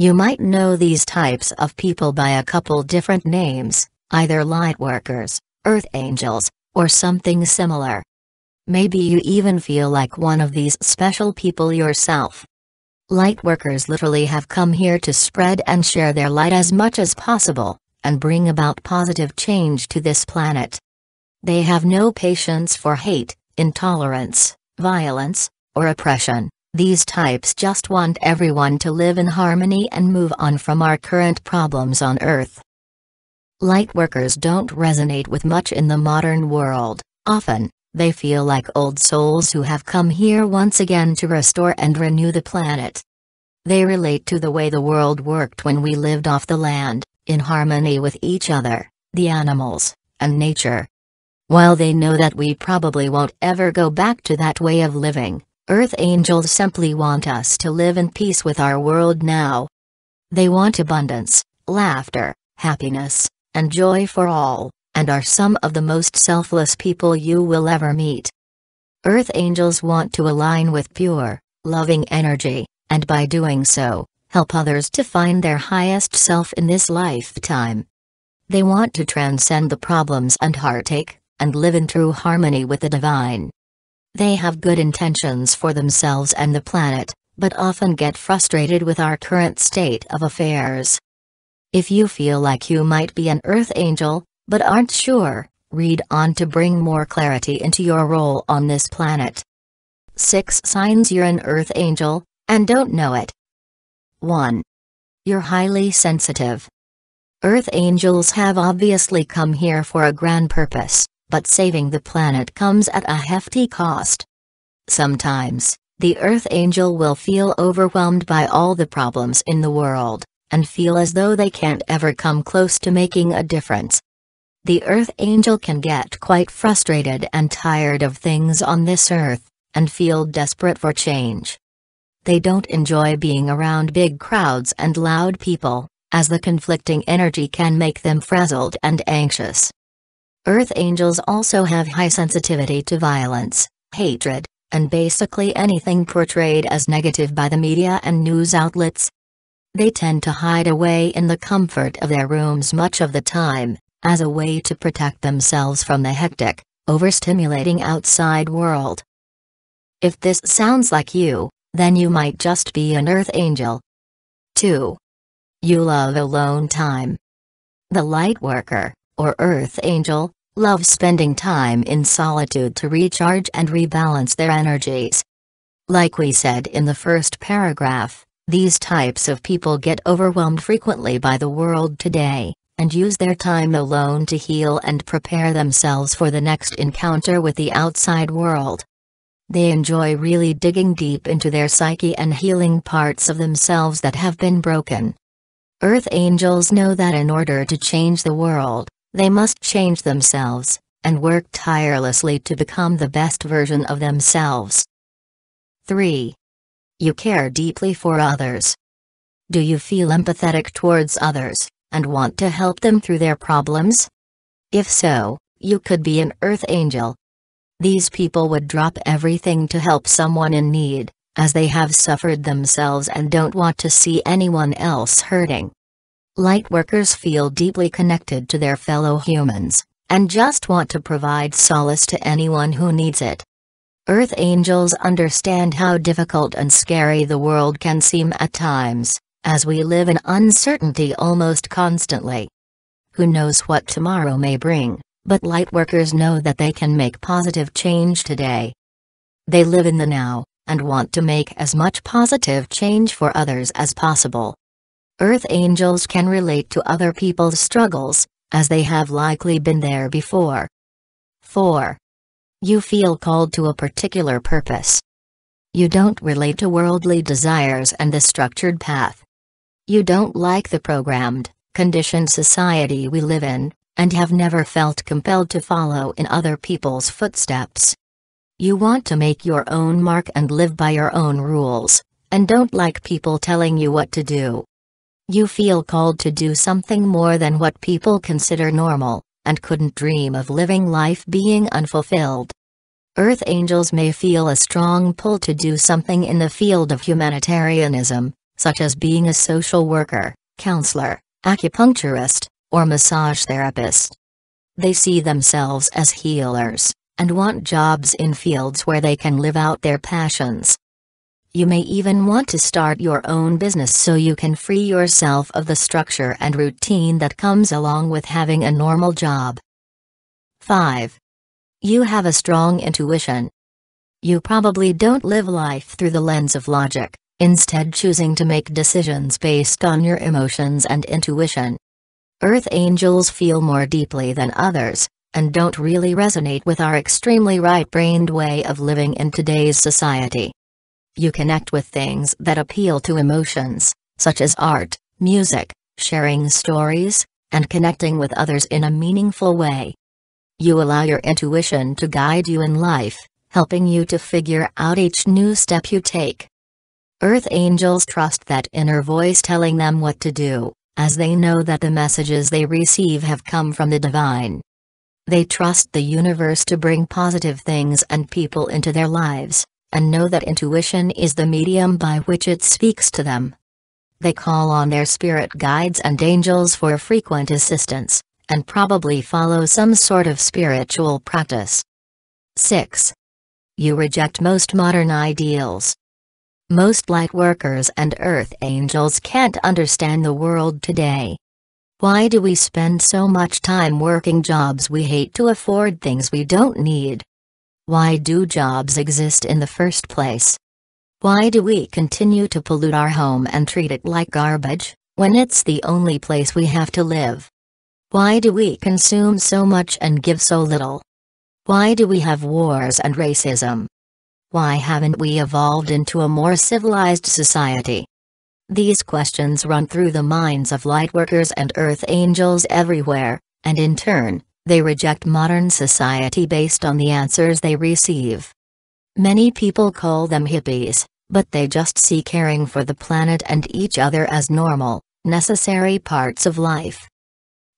You might know these types of people by a couple different names, either lightworkers, earth angels, or something similar. Maybe you even feel like one of these special people yourself. Lightworkers literally have come here to spread and share their light as much as possible, and bring about positive change to this planet. They have no patience for hate, intolerance, violence, or oppression. These types just want everyone to live in harmony and move on from our current problems on Earth. Lightworkers don't resonate with much in the modern world. Often, they feel like old souls who have come here once again to restore and renew the planet. They relate to the way the world worked when we lived off the land, in harmony with each other, the animals, and nature. While they know that we probably won't ever go back to that way of living, Earth Angels simply want us to live in peace with our world now. They want abundance, laughter, happiness, and joy for all, and are some of the most selfless people you will ever meet. Earth Angels want to align with pure, loving energy, and by doing so, help others to find their highest self in this lifetime. They want to transcend the problems and heartache, and live in true harmony with the divine. They have good intentions for themselves and the planet, but often get frustrated with our current state of affairs. If you feel like you might be an Earth Angel, but aren't sure, read on to bring more clarity into your role on this planet. 6 signs you're an Earth Angel, and don't know it. 1. You're highly sensitive. Earth Angels have obviously come here for a grand purpose, but saving the planet comes at a hefty cost. Sometimes, the Earth Angel will feel overwhelmed by all the problems in the world, and feel as though they can't ever come close to making a difference. The Earth Angel can get quite frustrated and tired of things on this Earth, and feel desperate for change. They don't enjoy being around big crowds and loud people, as the conflicting energy can make them frazzled and anxious. Earth Angels also have high sensitivity to violence, hatred, and basically anything portrayed as negative by the media and news outlets. They tend to hide away in the comfort of their rooms much of the time, as a way to protect themselves from the hectic, overstimulating outside world. If this sounds like you, then you might just be an Earth Angel. 2. You love alone time. The Lightworker, or Earth Angel, loves spending time in solitude to recharge and rebalance their energies. Like we said in the first paragraph, these types of people get overwhelmed frequently by the world today, and use their time alone to heal and prepare themselves for the next encounter with the outside world. They enjoy really digging deep into their psyche and healing parts of themselves that have been broken. Earth Angels know that in order to change the world, they must change themselves, and work tirelessly to become the best version of themselves. 3. You care deeply for others. Do you feel empathetic towards others, and want to help them through their problems? If so, you could be an Earth Angel. These people would drop everything to help someone in need, as they have suffered themselves and don't want to see anyone else hurting. Lightworkers feel deeply connected to their fellow humans, and just want to provide solace to anyone who needs it. Earth Angels understand how difficult and scary the world can seem at times, as we live in uncertainty almost constantly. Who knows what tomorrow may bring, but Lightworkers know that they can make positive change today. They live in the now, and want to make as much positive change for others as possible. Earth Angels can relate to other people's struggles, as they have likely been there before. 4. You feel called to a particular purpose. You don't relate to worldly desires and the structured path. You don't like the programmed, conditioned society we live in, and have never felt compelled to follow in other people's footsteps. You want to make your own mark and live by your own rules, and don't like people telling you what to do. You feel called to do something more than what people consider normal, and couldn't dream of living life being unfulfilled. Earth Angels may feel a strong pull to do something in the field of humanitarianism, such as being a social worker, counselor, acupuncturist, or massage therapist. They see themselves as healers, and want jobs in fields where they can live out their passions. You may even want to start your own business so you can free yourself of the structure and routine that comes along with having a normal job. 5. You have a strong intuition. You probably don't live life through the lens of logic, instead choosing to make decisions based on your emotions and intuition. Earth angels feel more deeply than others, and don't really resonate with our extremely right-brained way of living in today's society. You connect with things that appeal to emotions, such as art, music, sharing stories, and connecting with others in a meaningful way. You allow your intuition to guide you in life, helping you to figure out each new step you take. Earth angels trust that inner voice telling them what to do, as they know that the messages they receive have come from the divine. They trust the universe to bring positive things and people into their lives, and know that intuition is the medium by which it speaks to them. They call on their spirit guides and angels for frequent assistance, and probably follow some sort of spiritual practice. 6. You reject most modern ideals. Most lightworkers and earth angels can't understand the world today. Why do we spend so much time working jobs we hate to afford things we don't need? Why do jobs exist in the first place? Why do we continue to pollute our home and treat it like garbage, when it's the only place we have to live? Why do we consume so much and give so little? Why do we have wars and racism? Why haven't we evolved into a more civilized society? These questions run through the minds of lightworkers and earth angels everywhere, and in turn, they reject modern society based on the answers they receive. Many people call them hippies, but they just see caring for the planet and each other as normal, necessary parts of life.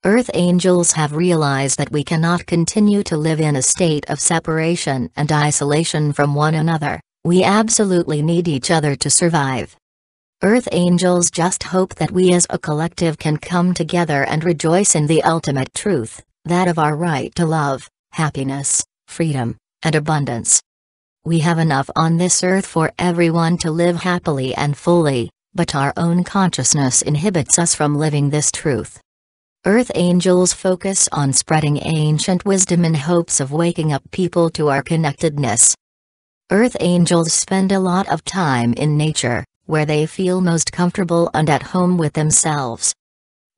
Earth angels have realized that we cannot continue to live in a state of separation and isolation from one another. We absolutely need each other to survive. Earth angels just hope that we as a collective can come together and rejoice in the ultimate truth, that of our right to love, happiness, freedom, and abundance. We have enough on this earth for everyone to live happily and fully, but our own consciousness inhibits us from living this truth. Earth angels focus on spreading ancient wisdom in hopes of waking up people to our connectedness. Earth angels spend a lot of time in nature, where they feel most comfortable and at home with themselves.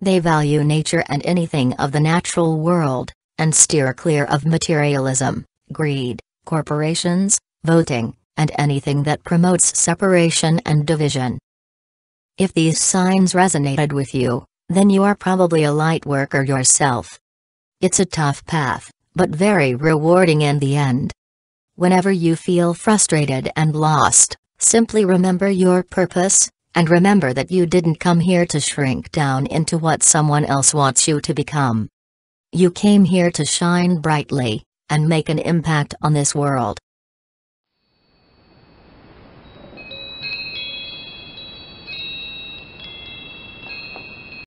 They value nature and anything of the natural world, and steer clear of materialism, greed, corporations, voting, and anything that promotes separation and division. If these signs resonated with you, then you are probably a light worker yourself. It's a tough path, but very rewarding in the end. Whenever you feel frustrated and lost, simply remember your purpose, and remember that you didn't come here to shrink down into what someone else wants you to become. You came here to shine brightly, and make an impact on this world.